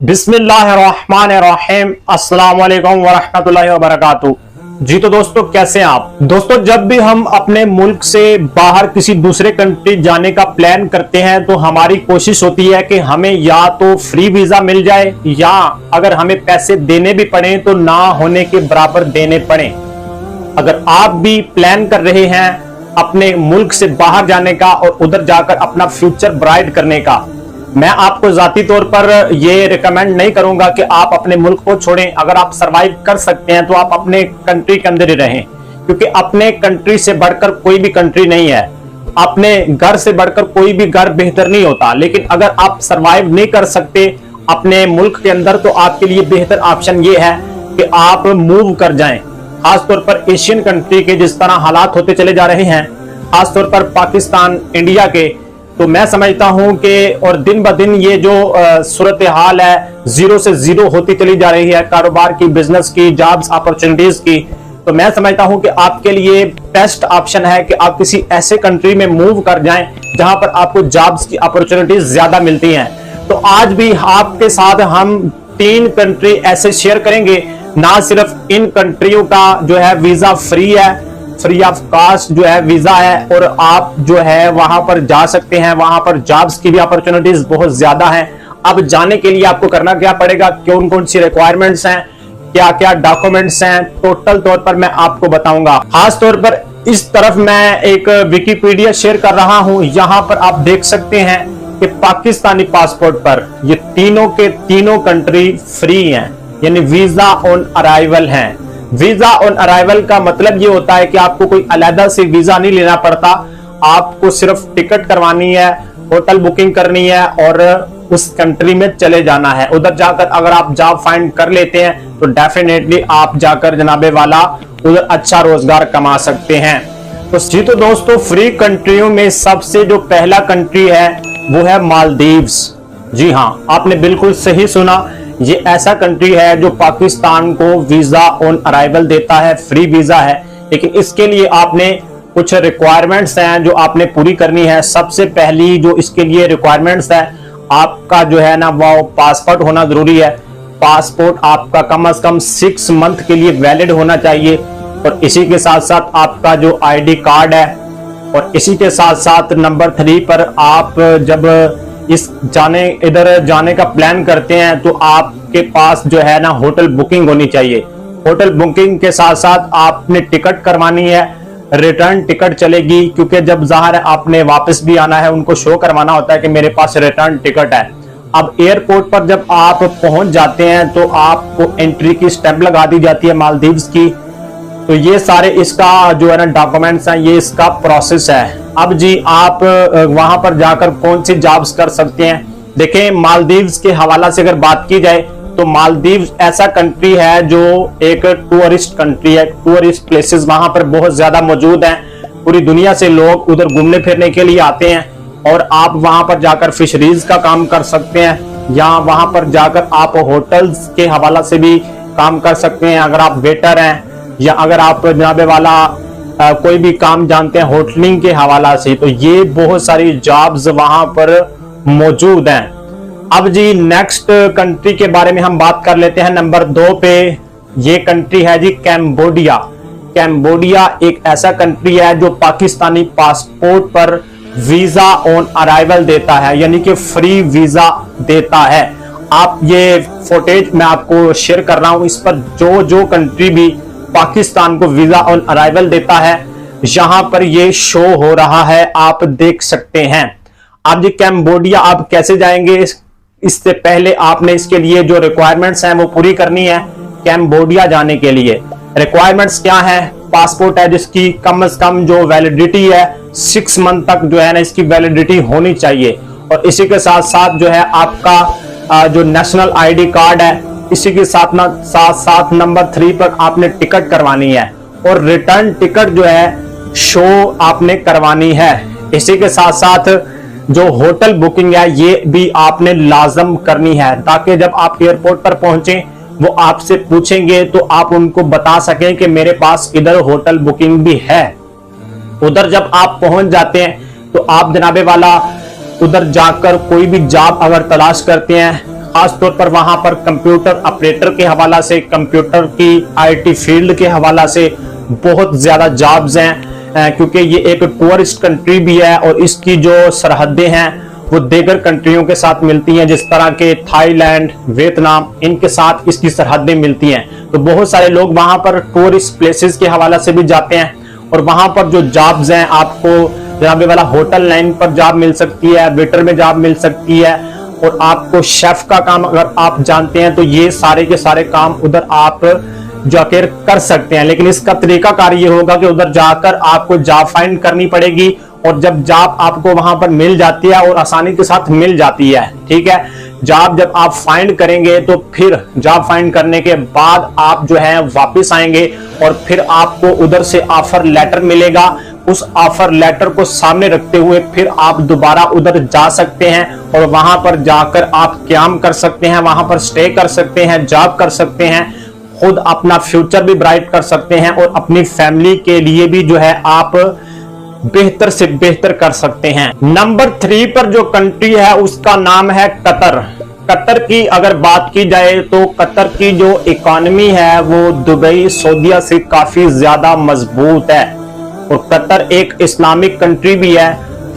बिस्मिल्लाहिर्रहमानिर्रहीम अस्सलाम वालेकुम वरहमतुल्लाहि वबरकातुहू। जी तो दोस्तों, कैसे हैं आप दोस्तों। जब भी हम अपने मुल्क से बाहर किसी दूसरे कंट्री जाने का प्लान करते हैं तो हमारी कोशिश होती है कि हमें या तो फ्री वीजा मिल जाए या अगर हमें पैसे देने भी पड़े तो ना होने के बराबर देने पड़े। अगर आप भी प्लान कर रहे हैं अपने मुल्क से बाहर जाने का और उधर जाकर अपना फ्यूचर ब्राइट करने का, मैं आपको जाती तौर पर ये रिकमेंड नहीं करूंगा कि आप अपने मुल्क को छोड़ें। अगर आप सरवाइव कर सकते हैं तो आप अपने कंट्री के अंदर ही रहें, क्योंकि अपने कंट्री से बढ़कर कोई भी कंट्री नहीं है। अपने घर से बढ़कर कोई भी घर बेहतर नहीं होता। लेकिन अगर आप सरवाइव नहीं कर सकते अपने मुल्क के अंदर तो आपके लिए बेहतर ऑप्शन ये है कि आप मूव कर जाएं। खासतौर पर एशियन कंट्री के जिस तरह हालात होते चले जा रहे हैं, खासतौर पर पाकिस्तान, इंडिया के, तो मैं समझता हूं कि और दिन ब दिन ये जो सूरत हाल है जीरो से जीरो होती चली जा रही है, कारोबार की, बिजनेस की, जॉब्स अपॉर्चुनिटीज की, तो मैं समझता हूं कि आपके लिए बेस्ट ऑप्शन है कि आप किसी ऐसे कंट्री में मूव कर जाएं जहां पर आपको जॉब्स की अपॉर्चुनिटीज ज्यादा मिलती हैं। तो आज भी आपके साथ हम 3 कंट्री ऐसे शेयर करेंगे। ना सिर्फ इन कंट्रियों का जो है वीजा फ्री है, फ्री ऑफ कॉस्ट जो है वीजा है, और आप जो है वहां पर जा सकते हैं। वहां पर जॉब्स की भी अपॉर्चुनिटीज बहुत ज्यादा हैं। अब जाने के लिए आपको करना क्या पड़ेगा, कौन कौन सी रिक्वायरमेंट्स हैं, क्या क्या डॉक्यूमेंट्स हैं, टोटल तौर पर मैं आपको बताऊंगा। खास तौर पर इस तरफ मैं एक विकिपीडिया शेयर कर रहा हूं। यहां पर आप देख सकते हैं कि पाकिस्तानी पासपोर्ट पर ये तीनों के तीनों कंट्री फ्री हैं, यानी वीजा ऑन अराइवल हैं। वीजा ऑन अराइवल का मतलब ये होता है कि आपको कोई अलग से वीजा नहीं लेना पड़ता। आपको सिर्फ टिकट करवानी है, होटल बुकिंग करनी है और उस कंट्री में चले जाना है। उधर जाकर अगर आप जॉब फाइंड कर लेते हैं तो डेफिनेटली आप जाकर जनाबे वाला उधर अच्छा रोजगार कमा सकते हैं। तो जी तो दोस्तों, फ्री कंट्रियों में सबसे जो पहला कंट्री है वो है मालदीव्स। जी हाँ, आपने बिल्कुल सही सुना। ये ऐसा कंट्री है जो पाकिस्तान को वीजा ऑन अराइवल देता है, फ्री वीजा है। लेकिन इसके लिए आपने कुछ रिक्वायरमेंट्स हैं जो आपने पूरी करनी है। सबसे पहली जो इसके लिए रिक्वायरमेंट्स है, आपका जो है ना वो पासपोर्ट होना जरूरी है। पासपोर्ट आपका कम से कम 6 मंथ के लिए वैलिड होना चाहिए। और इसी के साथ साथ आपका जो ID कार्ड है, और इसी के साथ साथ नंबर 3 पर आप जब इधर जाने का प्लान करते हैं तो आपके पास जो है ना होटल बुकिंग होनी चाहिए। होटल बुकिंग के साथ साथ आपने टिकट करवानी है, रिटर्न टिकट चलेगी, क्योंकि जब जाहिर है आपने वापस भी आना है, उनको शो करवाना होता है कि मेरे पास रिटर्न टिकट है। अब एयरपोर्ट पर जब आप पहुंच जाते हैं तो आपको एंट्री की स्टैंप लगा दी जाती है मालदीव्स की। तो ये सारे इसका जो है ना डॉक्यूमेंट्स हैं, ये इसका प्रोसेस है। अब जी आप वहां पर जाकर कौन सी जॉब्स कर सकते हैं। देखें, मालदीव्स के हवाला से अगर बात की जाए तो मालदीव्स ऐसा कंट्री है जो एक टूरिस्ट कंट्री है। टूरिस्ट प्लेसेस वहां पर बहुत ज्यादा मौजूद हैं। पूरी दुनिया से लोग उधर घूमने फिरने के लिए आते हैं और आप वहां पर जाकर फिशरीज का काम कर सकते हैं, या वहां पर जाकर आप होटल्स के हवाला से भी काम कर सकते हैं अगर आप वेटर हैं, या अगर आप जनाबे वाला कोई भी काम जानते हैं होटलिंग के हवाला से। तो ये बहुत सारी जॉब्स वहां पर मौजूद हैं। अब जी नेक्स्ट कंट्री के बारे में हम बात कर लेते हैं। नंबर 2 पे ये कंट्री है जी कैम्बोडिया। कैम्बोडिया एक ऐसा कंट्री है जो पाकिस्तानी पासपोर्ट पर वीजा ऑन अराइवल देता है, यानी कि फ्री वीजा देता है। आप ये फुटेज मैं आपको शेयर कर रहा हूं, इस पर जो कंट्री भी पाकिस्तान को वीजा ऑन अराइवल देता है यहां पर ये शो हो रहा है, आप देख सकते हैं। अब ये कैम्बोडिया आप कैसे जाएंगे, इससे पहले आपने इसके लिए जो रिक्वायरमेंट्स हैं वो पूरी करनी है। कैम्बोडिया जाने के लिए रिक्वायरमेंट्स क्या है, पासपोर्ट है जिसकी कम से कम जो वैलिडिटी है 6 मंथ तक जो है ना इसकी वैलिडिटी होनी चाहिए। और इसी के साथ साथ जो है आपका जो नेशनल ID कार्ड है, इसी के साथ नंबर 3 पर आपने टिकट करवानी है और रिटर्न टिकट जो है शो आपने करवानी है। इसी के साथ साथ जो होटल बुकिंग है ये भी आपने लाजम करनी है, ताकि जब आप एयरपोर्ट पर पहुंचे वो आपसे पूछेंगे तो आप उनको बता सकें कि मेरे पास इधर होटल बुकिंग भी है। उधर जब आप पहुंच जाते हैं तो आप जनाबे वाला उधर जाकर कोई भी जॉब अगर तलाश करते हैं, खास तौर पर वहां पर कंप्यूटर ऑपरेटर के हवाला से, कंप्यूटर की IT फील्ड के हवाला से बहुत ज्यादा जॉब्स हैं, क्योंकि ये एक टूरिस्ट कंट्री भी है और इसकी जो सरहदें हैं वो दीगर कंट्रियों के साथ मिलती हैं, जिस तरह के थाईलैंड, वियतनाम, इनके साथ इसकी सरहदें मिलती हैं। तो बहुत सारे लोग वहां पर टूरिस्ट प्लेसेस के हवाला से भी जाते हैं और वहां पर जो जॉब्स हैं, आपको जनाबे वाला होटल लाइन पर जॉब मिल सकती है, वेटर में जॉब मिल सकती है, और आपको शेफ का काम अगर आप जानते हैं तो ये सारे के सारे काम उधर आप जाकर कर सकते हैं। लेकिन इसका तरीकाकार ये होगा कि उधर जाकर आपको जॉब फाइंड करनी पड़ेगी, और जब जॉब आपको वहां पर मिल जाती है और आसानी के साथ मिल जाती है, ठीक है, जॉब जब आप फाइंड करेंगे तो फिर जॉब फाइंड करने के बाद आप जो है वापस आएंगे और फिर आपको उधर से ऑफर लेटर मिलेगा। उस ऑफर लेटर को सामने रखते हुए फिर आप दोबारा उधर जा सकते हैं और वहां पर जाकर आप क्याम कर सकते हैं, वहां पर स्टे कर सकते हैं, जॉब कर सकते हैं, खुद अपना फ्यूचर भी ब्राइट कर सकते हैं और अपनी फैमिली के लिए भी जो है आप बेहतर से बेहतर कर सकते हैं। नंबर 3 पर जो कंट्री है उसका नाम है कतर। कतर की अगर बात की जाए तो कतर की जो इकोनॉमी है वो दुबई, सऊदीया से काफी ज्यादा मजबूत है और कतर एक इस्लामिक कंट्री भी है।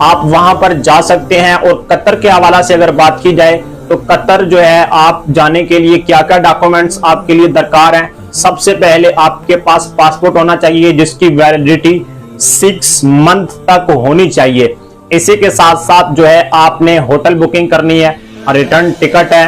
आप वहां पर जा सकते हैं। और कतर के हवाला से अगर बात की जाए तो कतर जो है, आप जाने के लिए क्या क्या डॉक्यूमेंट्स आपके लिए दरकार हैं। सबसे पहले आपके पास पासपोर्ट होना चाहिए जिसकी वैलिडिटी 6 मंथ तक होनी चाहिए। इसी के साथ साथ जो है आपने होटल बुकिंग करनी है, रिटर्न टिकट है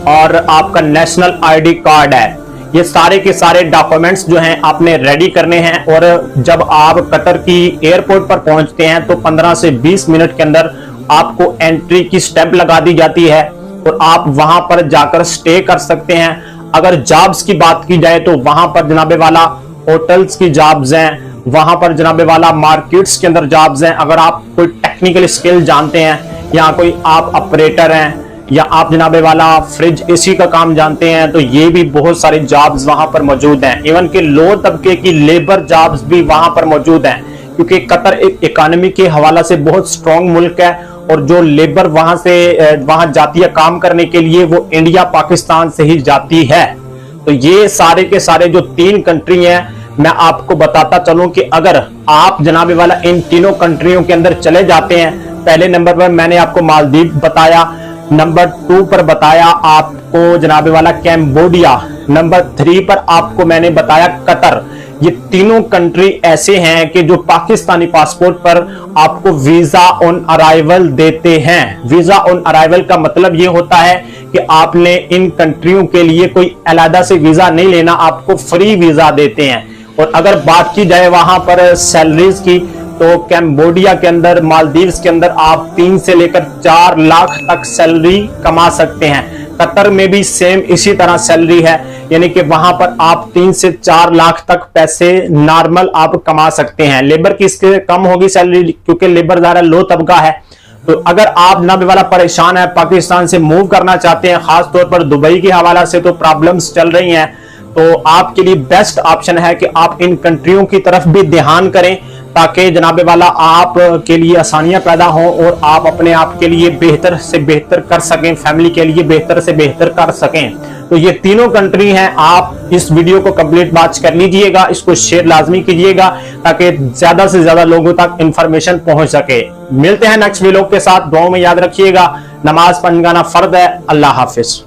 और आपका नेशनल ID कार्ड है। ये सारे के सारे डॉक्यूमेंट्स जो हैं आपने रेडी करने हैं। और जब आप कतर की एयरपोर्ट पर पहुंचते हैं तो 15 से 20 मिनट के अंदर आपको एंट्री की स्टैंप लगा दी जाती है और आप वहां पर जाकर स्टे कर सकते हैं। अगर जॉब्स की बात की जाए तो वहां पर जनाबे वाला होटल्स की जॉब्स हैं, वहां पर जनाबे वाला मार्केट्स के अंदर जॉब्स हैं। अगर आप कोई टेक्निकल स्किल जानते हैं या कोई आप ऑपरेटर हैं या आप जनाबे वाला फ्रिज AC का काम जानते हैं तो ये भी बहुत सारे जॉब्स वहां पर मौजूद हैं। इवन के लो तबके की लेबर जॉब्स भी वहां पर मौजूद हैं, क्योंकि कतर एक इकोनॉमी के हवाला से बहुत स्ट्रॉन्ग मुल्क है और जो लेबर वहां जाती है काम करने के लिए वो इंडिया, पाकिस्तान से ही जाती है। तो ये सारे के सारे जो 3 कंट्री हैं, मैं आपको बताता चलूं कि अगर आप जनाबे वाला इन तीनों कंट्रियों के अंदर चले जाते हैं, पहले नंबर पर मैंने आपको मालदीव बताया, नंबर 2 पर बताया आपको जनाबे वाला कैम्बोडिया, नंबर 3 पर आपको मैंने बताया कतर। ये तीनों कंट्री ऐसे हैं कि जो पाकिस्तानी पासपोर्ट पर आपको वीजा ऑन अराइवल देते हैं। वीजा ऑन अराइवल का मतलब ये होता है कि आपने इन कंट्रियों के लिए कोई अलग से वीजा नहीं लेना, आपको फ्री वीजा देते हैं। और अगर बात की जाए वहां पर सैलरीज की तो कैम्बोडिया के अंदर, मालदीव्स के अंदर आप 3 से लेकर 4 लाख तक सैलरी कमा सकते हैं। कतर में भी सेम इसी तरह सैलरी है, यानी कि वहां पर आप 3 से 4 लाख तक पैसे नॉर्मल आप कमा सकते हैं। लेबर की इसके कम होगी सैलरी, क्योंकि लेबर ज्यादा लो तबका है। तो अगर आप ना भी वाला परेशान है, पाकिस्तान से मूव करना चाहते हैं, खास तौर पर दुबई के हवाला से तो प्रॉब्लम्स चल रही हैं, तो आपके लिए बेस्ट ऑप्शन है कि आप इन कंट्रियों की तरफ भी ध्यान करें, ताकि जनाबे वाला आप के लिए आसानियां पैदा हों और आप अपने आप के लिए बेहतर से बेहतर कर सकें, फैमिली के लिए बेहतर से बेहतर कर सकें। तो ये तीनों कंट्री हैं। आप इस वीडियो को कंप्लीट वॉच कर लीजिएगा, इसको शेयर लाजमी कीजिएगा ताकि ज्यादा से ज्यादा लोगों तक इंफॉर्मेशन पहुंच सके। मिलते हैं नेक्स्ट वीडियो के साथ। दुआओं में याद रखिएगा, नमाज पढ़ना फर्ज है। अल्लाह हाफिज।